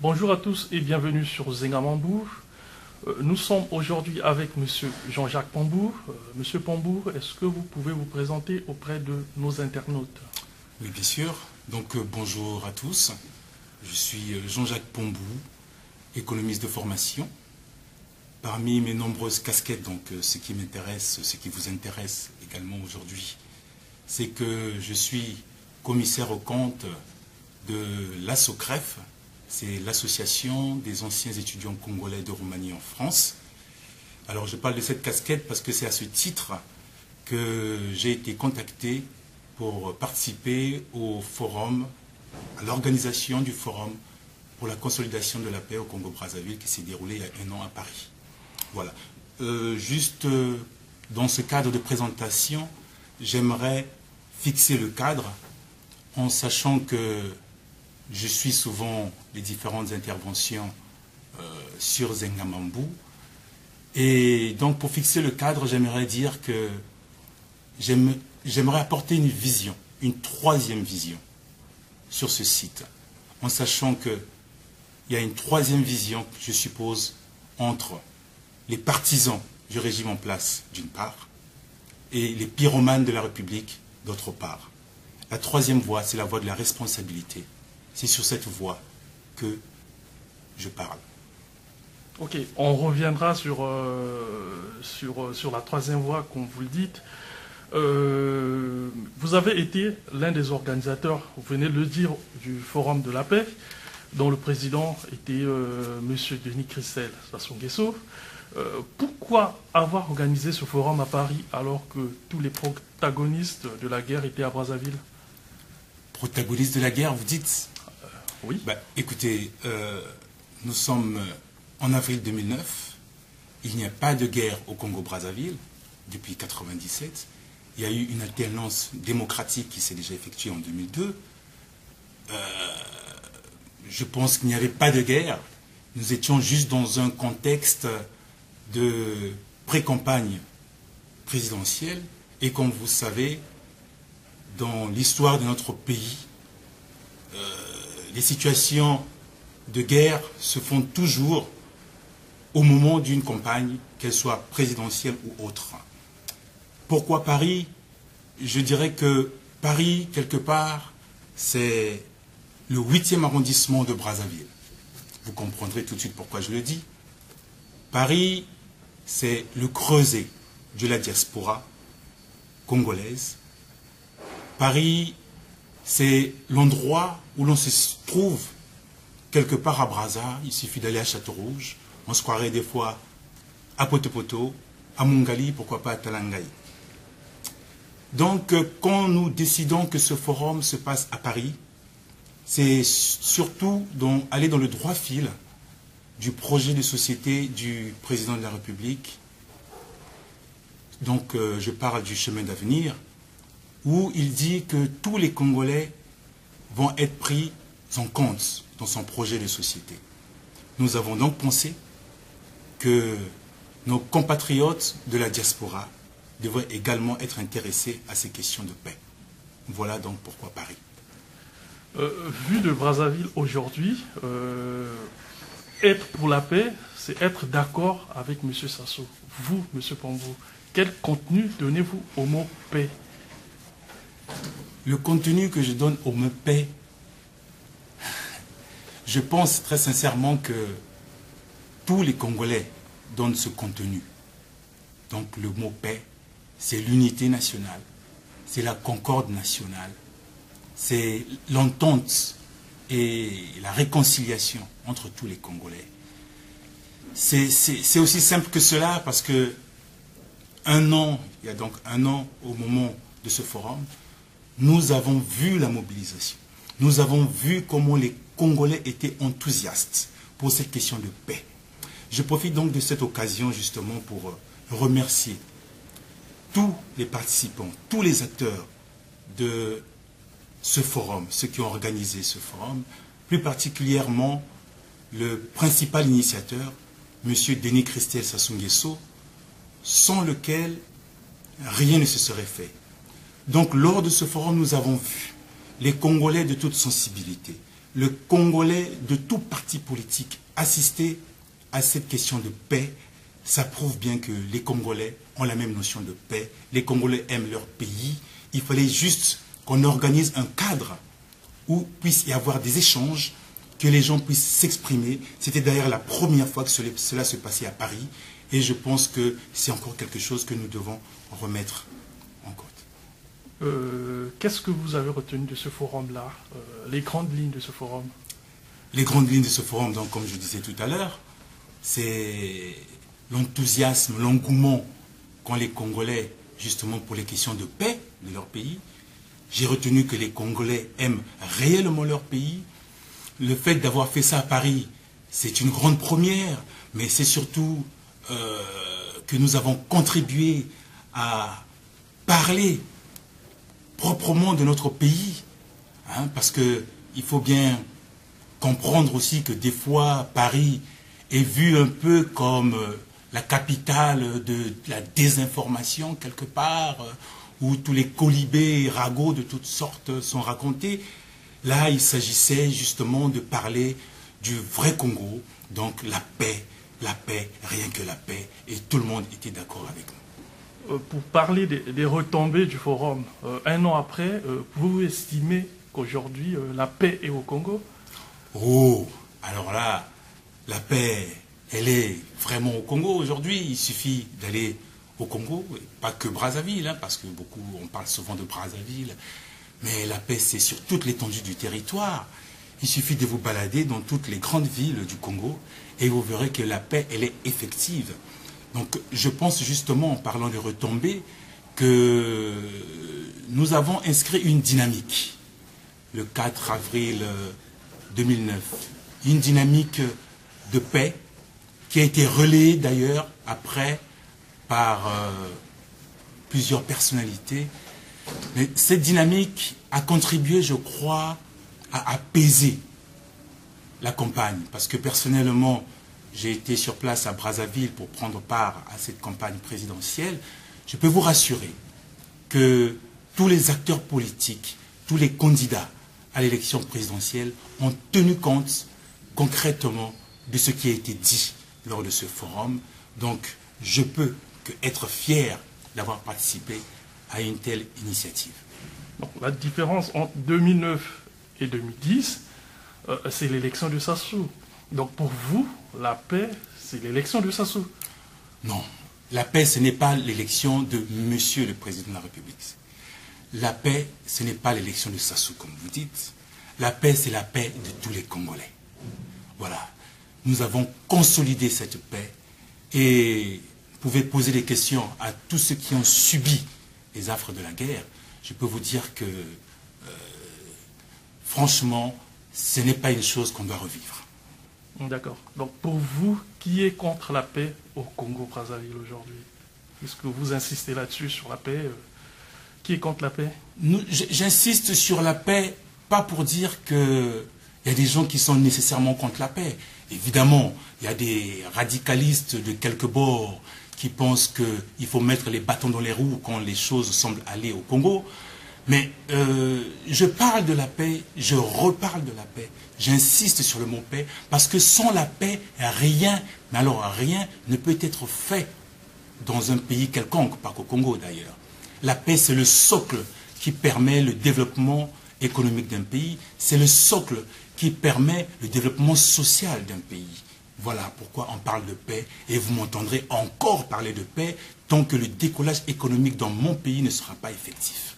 Bonjour à tous et bienvenue sur Zengamambou. Nous sommes aujourd'hui avec Monsieur Jean-Jacques Pambou. Monsieur Pambou, est-ce que vous pouvez vous présenter auprès de nos internautes? Oui, bien sûr. Donc bonjour à tous. Je suis Jean-Jacques Pambou, économiste de formation. Parmi mes nombreuses casquettes, donc ce qui m'intéresse, ce qui vous intéresse également aujourd'hui, c'est que je suis commissaire aux comptes de l'ASOCREF, c'est l'association des anciens étudiants congolais de Roumanie en France. Alors je parle de cette casquette parce que c'est à ce titre que j'ai été contacté pour participer au forum, à l'organisation du forum pour la consolidation de la paix au Congo-Brazzaville qui s'est déroulé il y a 1 an à Paris. Voilà. Juste dans ce cadre de présentation, j'aimerais fixer le cadre en sachant que je suis souvent les différentes interventions sur Zengamambou. Et donc pour fixer le cadre, j'aimerais dire que j'aimerais apporter une vision, une troisième vision sur ce site, en sachant qu'il y a une troisième vision, je suppose, entre les partisans du régime en place, d'une part, et les pyromanes de la République, d'autre part. La troisième voie, c'est la voie de la responsabilité. C'est sur cette voie que je parle. Ok, on reviendra sur la troisième voie, comme vous le dites. Vous avez été l'un des organisateurs, vous venez de le dire, du Forum de la paix, dont le président était M. Denis Sassou Nguesso. Pourquoi avoir organisé ce forum à Paris alors que tous les protagonistes de la guerre étaient à Brazzaville? Protagonistes de la guerre, vous dites? Oui. Écoutez, nous sommes en avril 2009. Il n'y a pas de guerre au Congo-Brazzaville depuis 1997. Il y a eu une alternance démocratique qui s'est déjà effectuée en 2002. Je pense qu'il n'y avait pas de guerre. Nous étions juste dans un contexte de pré-campagne présidentielle. Et comme vous savez, dans l'histoire de notre pays, les situations de guerre se font toujours au moment d'une campagne, qu'elle soit présidentielle ou autre. Pourquoi Paris? Je dirais que Paris, quelque part, c'est le 8e arrondissement de Brazzaville. Vous comprendrez tout de suite pourquoi je le dis. Paris, c'est le creuset de la diaspora congolaise. Paris, c'est l'endroit où l'on se trouve quelque part à Brazza. Il suffit d'aller à Château-Rouge. On se croirait des fois à Poto-Poto, à Mungali, pourquoi pas à Talangaï. Donc, quand nous décidons que ce forum se passe à Paris, c'est surtout aller dans le droit fil du projet de société du président de la République. Donc, je parle du chemin d'avenir, où il dit que tous les Congolais vont être pris en compte dans son projet de société. Nous avons donc pensé que nos compatriotes de la diaspora devraient également être intéressés à ces questions de paix. Voilà donc pourquoi Paris. Vu de Brazzaville aujourd'hui, être pour la paix, c'est être d'accord avec M. Sassou. Vous, M. Pambou, quel contenu donnez-vous au mot paix? Le contenu que je donne au mot paix, je pense très sincèrement que tous les Congolais donnent ce contenu. Donc le mot paix, c'est l'unité nationale, c'est la concorde nationale, c'est l'entente et la réconciliation entre tous les Congolais. C'est aussi simple que cela parce que il y a donc 1 an au moment de ce forum, nous avons vu la mobilisation. Nous avons vu comment les Congolais étaient enthousiastes pour cette question de paix. Je profite donc de cette occasion justement pour remercier tous les participants, tous les acteurs de ce forum, ceux qui ont organisé ce forum, plus particulièrement le principal initiateur, M. Denis Sassou Nguesso, sans lequel rien ne se serait fait. Donc lors de ce forum, nous avons vu les Congolais de toute sensibilité, le Congolais de tout parti politique assister à cette question de paix, ça prouve bien que les Congolais ont la même notion de paix. Les Congolais aiment leur pays. Il fallait juste qu'on organise un cadre où puisse y avoir des échanges, que les gens puissent s'exprimer. C'était d'ailleurs la première fois que cela se passait à Paris. Et je pense que c'est encore quelque chose que nous devons remettre en cause. Qu'est-ce que vous avez retenu de ce forum-là, les grandes lignes de ce forum? Les grandes lignes de ce forum, donc, comme je disais tout à l'heure, c'est l'enthousiasme, l'engouement qu'ont les Congolais, justement pour les questions de paix de leur pays. J'ai retenu que les Congolais aiment réellement leur pays. Le fait d'avoir fait ça à Paris, c'est une grande première, mais c'est surtout que nous avons contribué à parler proprement de notre pays. Hein, parce qu'il faut bien comprendre aussi que des fois, Paris est vu un peu comme la capitale de la désinformation quelque part, où tous les colibés et ragots de toutes sortes sont racontés. Là, il s'agissait justement de parler du vrai Congo, donc la paix, rien que la paix, et tout le monde était d'accord avec nous. Pour parler des retombées du forum, un an après, vous estimez qu'aujourd'hui, la paix est au Congo? Oh, alors là, la paix, elle est vraiment au Congo aujourd'hui. Il suffit d'aller au Congo, pas que Brazzaville, hein, parce que on parle souvent de Brazzaville, mais la paix, c'est sur toute l'étendue du territoire. Il suffit de vous balader dans toutes les grandes villes du Congo et vous verrez que la paix, elle est effective. Donc, je pense justement, en parlant de retombées, que nous avons inscrit une dynamique le 4 avril 2009. Une dynamique de paix qui a été relayée d'ailleurs après par plusieurs personnalités. Mais cette dynamique a contribué, je crois, à apaiser la campagne. Parce que personnellement, j'ai été sur place à Brazzaville pour prendre part à cette campagne présidentielle. Je peux vous rassurer que tous les acteurs politiques, tous les candidats à l'élection présidentielle ont tenu compte concrètement de ce qui a été dit lors de ce forum. Donc, je peux être fier d'avoir participé à une telle initiative. Donc, la différence entre 2009 et 2010, c'est l'élection de Sassou. Donc pour vous, la paix, c'est l'élection de Sassou? Non, la paix, ce n'est pas l'élection de Monsieur le Président de la République. La paix, ce n'est pas l'élection de Sassou, comme vous dites. La paix, c'est la paix de tous les Congolais. Voilà. Nous avons consolidé cette paix et vous pouvez poser des questions à tous ceux qui ont subi les affres de la guerre. Je peux vous dire que, franchement, ce n'est pas une chose qu'on doit revivre. D'accord. Donc pour vous, qui est contre la paix au Congo-Brazzaville aujourd'hui? Est-ce que vous insistez là-dessus, sur la paix? Qui est contre la paix? J'insiste sur la paix, pas pour dire qu'il y a des gens qui sont nécessairement contre la paix. Évidemment, il y a des radicalistes de quelques bords qui pensent qu'il faut mettre les bâtons dans les roues quand les choses semblent aller au Congo. Mais je parle de la paix, je reparle de la paix, j'insiste sur le mot paix, parce que sans la paix, rien, mais alors rien ne peut être fait dans un pays quelconque, pas qu'au Congo d'ailleurs. La paix, c'est le socle qui permet le développement économique d'un pays, c'est le socle qui permet le développement social d'un pays. Voilà pourquoi on parle de paix, et vous m'entendrez encore parler de paix tant que le décollage économique dans mon pays ne sera pas effectif.